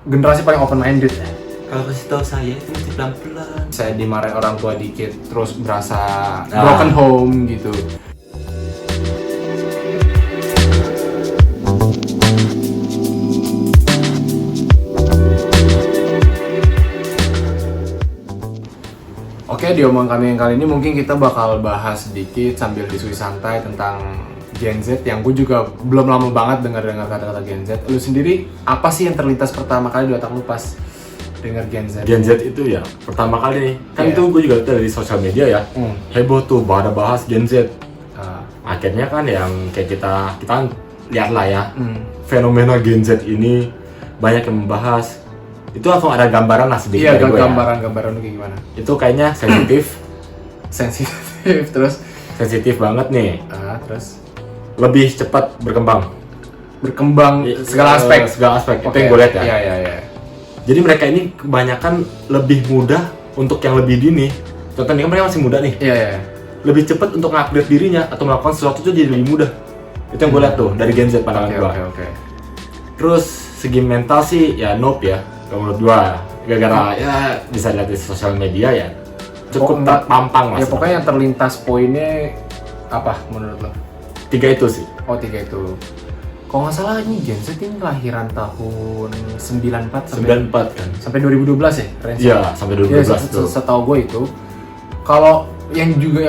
generasi paling open minded ya. Kalau kasih tahu saya itu mesti pelan-pelan. Saya dimarahin orang tua dikit terus berasa broken home gitu. Oke, di omongan kami yang kali ini mungkin kita bakal bahas sedikit sambil diskusi santai tentang Gen Z yang gue juga belum lama banget dengar kata-kata Gen Z. Lu sendiri apa sih yang terlintas pertama kali di otak lu pas dengar Gen Z? Gen Z itu ya pertama kali nih kan Iya. itu gue juga dari sosial media ya. Heboh tuh pada bahas Gen Z. Akhirnya kan yang kayak kita kan lihat lah ya fenomena Gen Z ini banyak yang membahas. Itu langsung ada gambaran lah sedikit Iya, dari gue ya. gambaran lu kayak gimana? Itu kayaknya sensitif, Sensitif terus sensitif banget nih. terus Lebih cepat berkembang. segala aspek. Segala aspek. Itu Oke. yang gue lihat ya. Iya. Jadi mereka ini kebanyakan lebih mudah untuk yang lebih dini. Contohnya mereka masih muda nih. Iya. Lebih cepat untuk mengupgrade dirinya atau melakukan sesuatu itu jadi lebih mudah. Itu yang gue lihat tuh dari Gen Z pandangan gue. Oke. Terus segi mental sih ya nope ya. Kalau menurut gue gara-gara ya bisa dilihat di sosial media ya cukup terpampang lah. Ya pokoknya yang terlintas poinnya apa menurut lo? 3 itu sih. Oh, 3 itu. Kalau nggak salah ini Gen Z ini lahiran tahun 94 94 kan. sampai 2012 ya? Range Iya, sampai 2012 tuh. Setahu gue itu. Kalau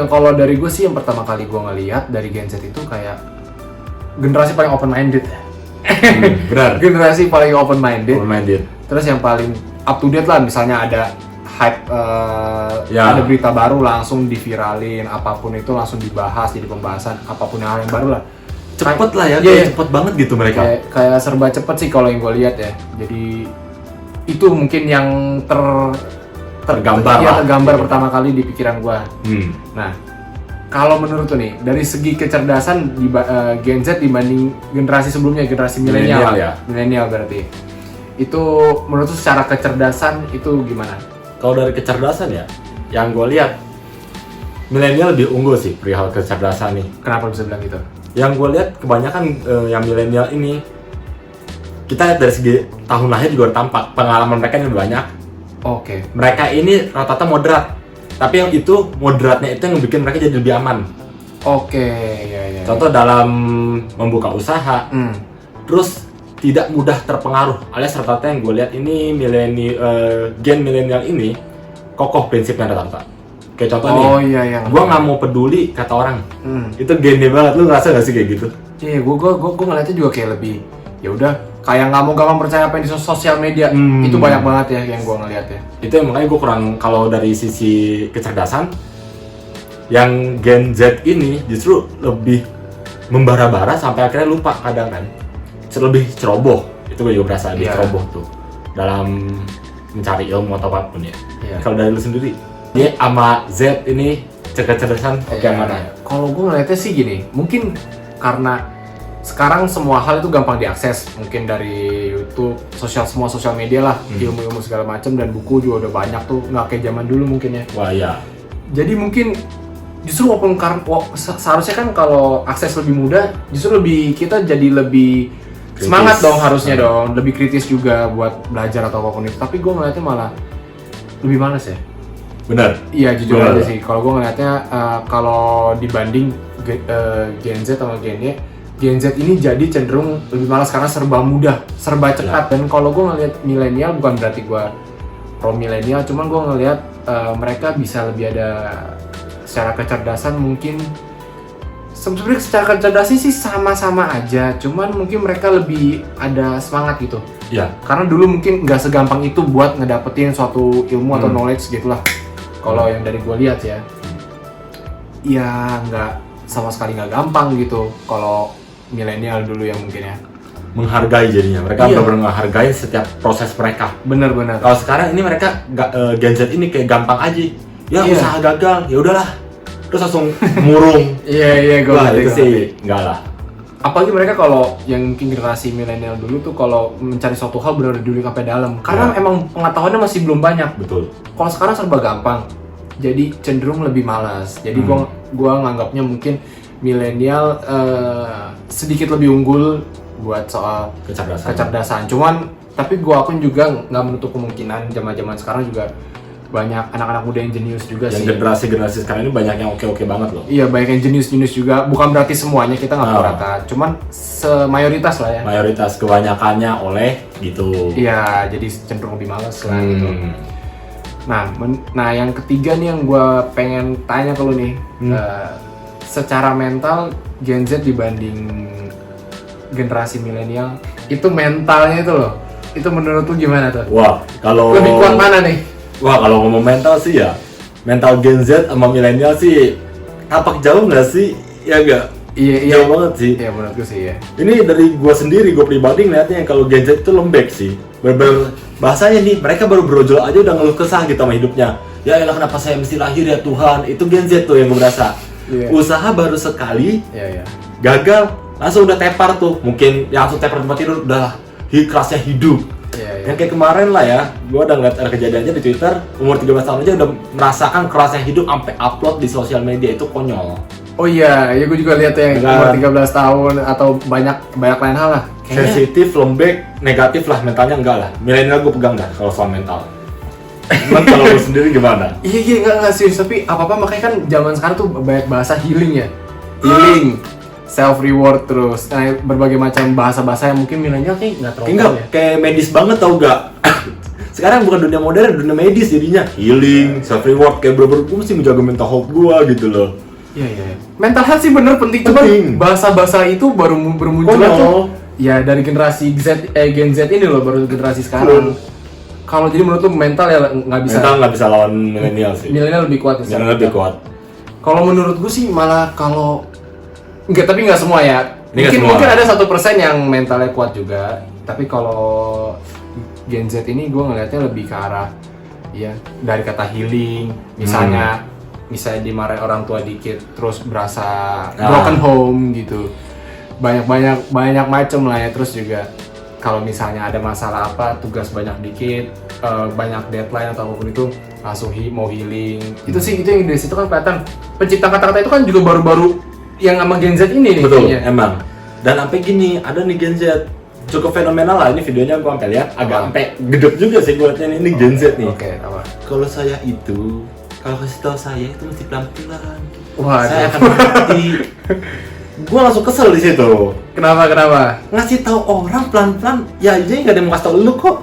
kalau dari gue sih yang pertama kali gue ngelihat dari Gen Z itu kayak generasi paling open minded. Benar. Generasi paling open minded. Open-minded. Terus yang paling up to date lah, misalnya ada hype, Ya. ada berita baru langsung diviralin, apapun itu langsung dibahas, jadi pembahasan apapun yang baru lah. Cepet lah ya, Iya, iya. cepet banget gitu mereka. Kayak serba cepet sih kalau yang gue lihat ya. Jadi itu mungkin yang Tergambar ya, lah. tergambar pertama kali di pikiran gue. Nah, kalau menurut tuh nih, dari segi kecerdasan Gen Z dibanding generasi sebelumnya, generasi milenial Milenial ya. Milenial berarti. Itu menurut tuh secara kecerdasan itu gimana? Kalau dari kecerdasan ya, yang gue lihat milenial lebih unggul sih perihal kecerdasan nih. Kenapa bisa bilang gitu? Yang gue lihat kebanyakan yang milenial ini kita lihat dari segi tahun lahir juga udah tampak pengalaman mereka yang lebih banyak. Oke. Mereka ini rata-rata moderat, tapi yang itu moderatnya itu yang bikin mereka jadi lebih aman. Oke, ya. Contoh dalam membuka usaha, terus tidak mudah terpengaruh. Alias rata-rata yang gue lihat ini gen milenial ini kokoh prinsipnya rata-rata. Kayak contoh nih, iya. gue nggak mau peduli kata orang. Itu gennya banget, lu ngerasa gak sih kayak gitu? Iya, gue ngeliatnya juga kayak lebih, ya udah, kayak nggak mau gampang percaya apa yang di sosial media. Itu banyak banget ya yang gue ngeliat ya. Itu yang makanya gue kurang, kalau dari sisi kecerdasan, yang Gen Z ini justru lebih membara-bara sampai akhirnya lupa kadang kan. Lebih ceroboh, itu gue juga berasa lebih Iya. ceroboh tuh dalam mencari ilmu atau apapun ya. Iya. Kalau dari lu sendiri, dia sama Z ini kecerdasan oke mana? Kalau gue ngeliatnya sih gini, mungkin karena sekarang semua hal itu gampang diakses, mungkin dari YouTube, semua sosial media lah, ilmu-ilmu segala macam, dan buku juga udah banyak tuh, nggak kayak zaman dulu mungkin ya. Wah ya, Jadi mungkin justru seharusnya kan kalau akses lebih mudah, justru kita jadi lebih Kritis. semangat dong harusnya dong, lebih kritis juga buat belajar atau apapun itu. Tapi gue ngeliatnya malah lebih malas ya. benar. Iya, jujur Benar. aja sih. Kalau gue ngeliatnya kalau dibanding Gen Z sama Gen Y, Gen Z ini jadi cenderung lebih malas karena serba mudah, serba cepat. Dan kalau gue ngeliat milenial, bukan berarti gue pro milenial, cuman gue ngeliat mereka bisa lebih ada secara kecerdasan mungkin. Sebenarnya secara kecerdasan sih sama-sama aja, cuman mungkin mereka lebih ada semangat gitu. Iya. Karena dulu mungkin nggak segampang itu buat ngedapetin suatu ilmu atau knowledge gitulah. Kalau yang dari gue lihat ya, ya nggak sama sekali nggak gampang gitu. Kalau milenial dulu yang mungkin ya. Menghargai jadinya, mereka Iya. benar-benar menghargai setiap proses mereka. Bener-bener. Kalau sekarang ini mereka Gen Z ini kayak gampang aja. Ya Iya. usaha gagal, ya udahlah. Terus langsung murung. Iya, gue Wah, ngerti, itu gue sih ngerti. enggak lah. Apalagi mereka kalau yang mungkin generasi milenial dulu tuh kalau mencari suatu hal benar dulu sampai dalam. Karena Ya. emang pengetahuannya masih belum banyak. Betul. Kalau sekarang serba gampang, jadi cenderung lebih malas. Jadi gua nganggapnya mungkin milenial sedikit lebih unggul buat soal Kecerdasan. kecerdasan. Cuman tapi gue akun juga nggak menutup kemungkinan zaman sekarang juga banyak anak-anak muda yang jenius juga Yang sih. generasi sekarang ini banyak yang oke banget loh. Iya, banyak yang jenius juga. Bukan berarti semuanya, kita nggak pukul rata. Cuman mayoritas lah ya. Mayoritas kebanyakannya oleh gitu. Iya, jadi cenderung lebih males lah gitu. Nah yang ketiga nih yang gue pengen tanya ke lu nih, secara mental Gen Z dibanding generasi milenial, itu mentalnya itu loh, itu menurut lu gimana tuh? Wah, kalau Lebih kuat mana nih? Wah, kalau ngomong mental sih ya, mental Gen Z sama milenial sih tapak jauh nggak sih? Ya nggak? Iya, Jauh banget sih. Iya menurut gue sih ya. Ini dari gua sendiri, gua pribadi ngeliatnya kalau Gen Z itu lembek sih. Bener bahasanya nih, mereka baru brojol aja udah ngeluh kesah gitu sama hidupnya. Ya elah, kenapa saya mesti lahir ya Tuhan? Itu Gen Z tuh yang gue berasa. Iya. Usaha baru sekali, Iya. gagal, langsung udah tepar tuh. Mungkin yang langsung tepar tempat tidur udah kerasnya hidup. Iya. Yang kayak kemarin lah ya, gue udah ngeliat ada kejadiannya di Twitter, umur 13 tahun aja udah merasakan kerasnya hidup sampai upload di sosial media, itu konyol. Oh iya, ya gue juga lihat yang Kan. umur 13 tahun atau banyak lain hal lah. Sensitif, lembek, negatif lah, mentalnya enggak lah. Milenial gue pegang dah kalau soal mental. Cuman kalau lu sendiri gimana? Iya nggak serius, tapi apa makanya kan zaman sekarang tuh banyak bahasa healing ya, healing, self reward terus, berbagai macam bahasa yang mungkin milenial kayak nggak terlalu Enggak, tahu ya. kayak medis banget tau gak? Sekarang bukan dunia modern, dunia medis jadinya. Healing, self reward, kayak bener-bener gue mesti menjaga mental health gue gitu loh. Iya. Mental health sih bener penting, cuman Penting. bahasa itu baru bermunculan Konyol. tuh. Ya dari generasi Gen Z ini loh, baru generasi sekarang. Kalau jadi menurut lu mental ya nggak bisa. Mental nggak bisa lawan milenial sih. Milenial lebih kuat ya. Milenial lebih kuat. Kalau menurut gue sih malah kalau tapi nggak semua ya. Ini nggak semua. Mungkin ada 1% yang mentalnya kuat juga. Tapi kalau Gen Z ini gue ngelihatnya lebih ke arah ya dari kata healing, misalnya dimarahin orang tua dikit terus berasa broken home gitu. Banyak macam lah ya. Terus juga kalau misalnya ada masalah apa, tugas banyak dikit, banyak deadline atau apapun itu, langsung mau healing. Itu yang dari situ kan kelihatan pencipta kata-kata itu kan juga baru-baru yang sama Gen Z ini nih. Betul, kayaknya. emang. Dan sampai gini, ada nih Gen Z cukup fenomenal lah, ini videonya gua sampai lihat agak sampai gedek juga sih gua liatnya ini Gen Z nih. Oke, apa? Kalau saya itu, kalau kasih tahu saya itu mesti pelan-pelan. Wah, Saya akan mati. Gua langsung kesel di situ. Kenapa? Ngasih tahu orang pelan-pelan, ya aja nggak ada yang mau kasih tahu lu kok.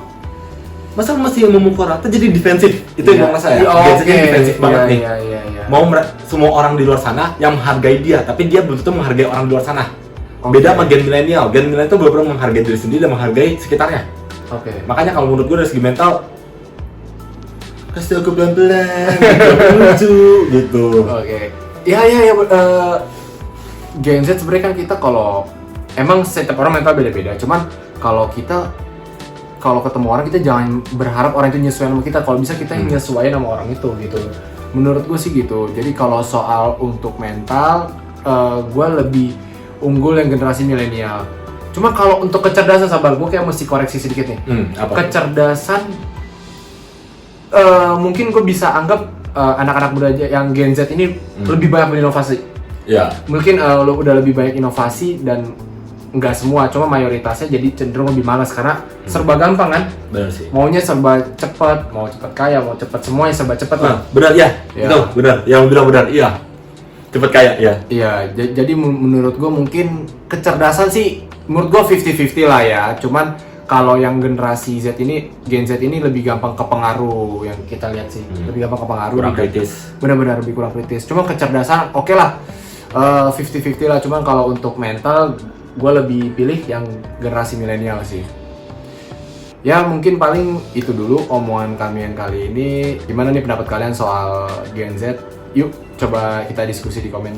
Masa lu masih memukul rata jadi defensif? Itu yang mau saya. Gen Z ini defensif banget nih. Iya. Mau semua orang di luar sana yang menghargai dia, tapi dia betul-betul menghargai orang di luar sana. Beda sama gen milenial. Gen milenial itu benar-benar menghargai diri sendiri dan menghargai sekitarnya. Oke. Makanya kalau menurut gue dari segi mental, kasih aku pelan-pelan, lucu gitu. Oke. Ya. Gen Z sebenarnya kan kita kalau emang setiap orang mental beda-beda. Cuman kalau ketemu orang kita jangan berharap orang itu nyesuaiin sama kita. Kalau bisa kita yang nyesuaiin sama orang itu gitu. Menurut gue sih gitu. Jadi kalau soal untuk mental, gue lebih unggul yang generasi milenial. Cuma kalau untuk kecerdasan, sabar, gue kayak mesti koreksi sedikit nih. Apa? Kecerdasan mungkin gue bisa anggap anak-anak muda yang Gen Z ini lebih banyak berinovasi. Ya. Mungkin udah lebih banyak inovasi dan nggak semua, cuma mayoritasnya jadi cenderung lebih malas karena serba gampang kan. Benar sih. Maunya serba cepat, mau cepat kaya, mau cepat semuanya serba cepat lah. Benar ya. Ya. Itu benar. Yang bilang benar. Iya. Cepet kaya ya. Iya, jadi menurut gue mungkin kecerdasan sih menurut gue 50-50 lah ya. Cuman kalau yang generasi Gen Z ini lebih gampang kepengaruh yang kita lihat sih. Lebih gampang kepengaruh. Kurang kritis. Benar-benar lebih kurang kritis. Cuma kecerdasan oke lah. 50-50 lah. Cuman kalau untuk mental gue lebih pilih yang generasi milenial sih. Ya mungkin paling itu dulu omongan kami yang kali ini. Gimana nih pendapat kalian soal Gen Z? Yuk coba kita diskusi di komen.